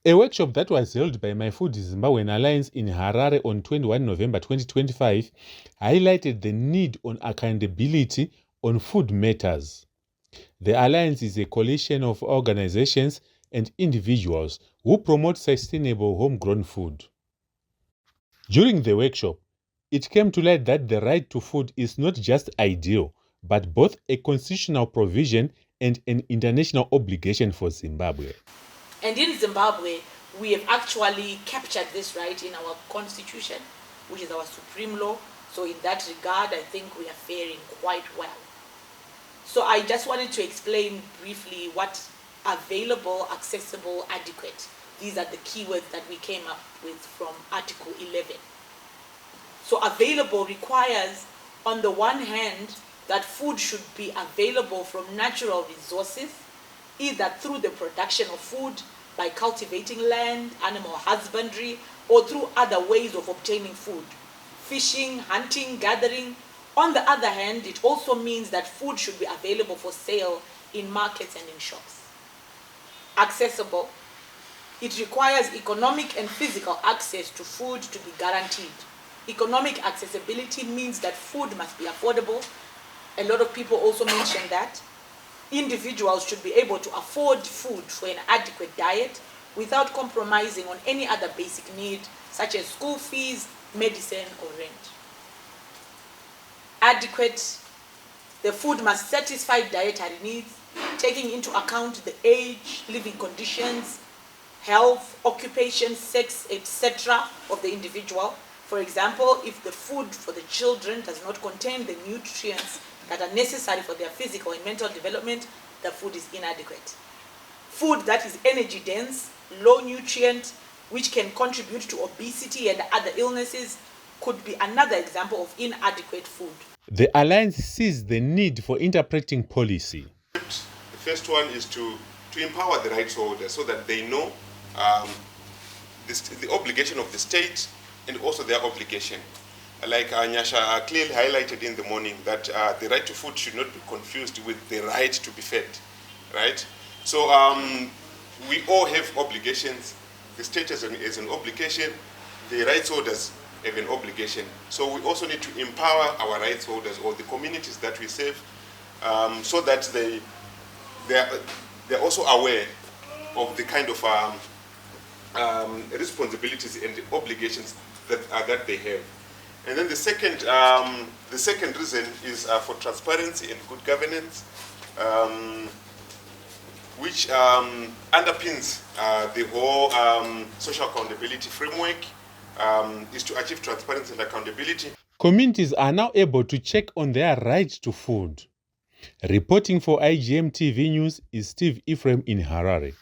A workshop that was held by My Food Zimbabwean Alliance in Harare on 21 November 2025 highlighted the need on accountability on food matters. The Alliance is a coalition of organizations and individuals who promote sustainable homegrown food. During the workshop, it came to light that the right to food is not just ideal, but both a constitutional provision and an international obligation for Zimbabwe. And in Zimbabwe, we have actually captured this right in our constitution, which is our supreme law. So in that regard, I think we are faring quite well. So I just wanted to explain briefly what available, accessible, adequate. These are the keywords that we came up with from Article 11. So available requires, on the one hand, that food should be available from natural resources, either through the production of food, by cultivating land, animal husbandry, or through other ways of obtaining food, fishing, hunting, gathering. On the other hand, it also means that food should be available for sale in markets and in shops. Accessible. It requires economic and physical access to food to be guaranteed. Economic accessibility means that food must be affordable. A lot of people also mention that. Individuals should be able to afford food for an adequate diet without compromising on any other basic need, such as school fees, medicine, or rent. Adequate. The food must satisfy dietary needs, taking into account the age, living conditions, health, occupation, sex, etc. of the individual. For example, if the food for the children does not contain the nutrients that are necessary for their physical and mental development, the food is inadequate. Food that is energy dense, low nutrient, which can contribute to obesity and other illnesses, could be another example of inadequate food. The Alliance sees the need for interpreting policy. The first one is to empower the rights holders so that they know the obligation of the state and also their obligation. Like Nyasha clearly highlighted in the morning, that the right to food should not be confused with the right to be fed, right? So we all have obligations. The state has an obligation, the rights holders have an obligation. So we also need to empower our rights holders or the communities that we serve, so that they're also aware of the kind of responsibilities and the obligations that they have. And then the second reason is for transparency and good governance, which underpins the whole social accountability framework, is to achieve transparency and accountability. Communities are now able to check on their right to food. Reporting for IGM TV News is Steve Ephraim in Harare.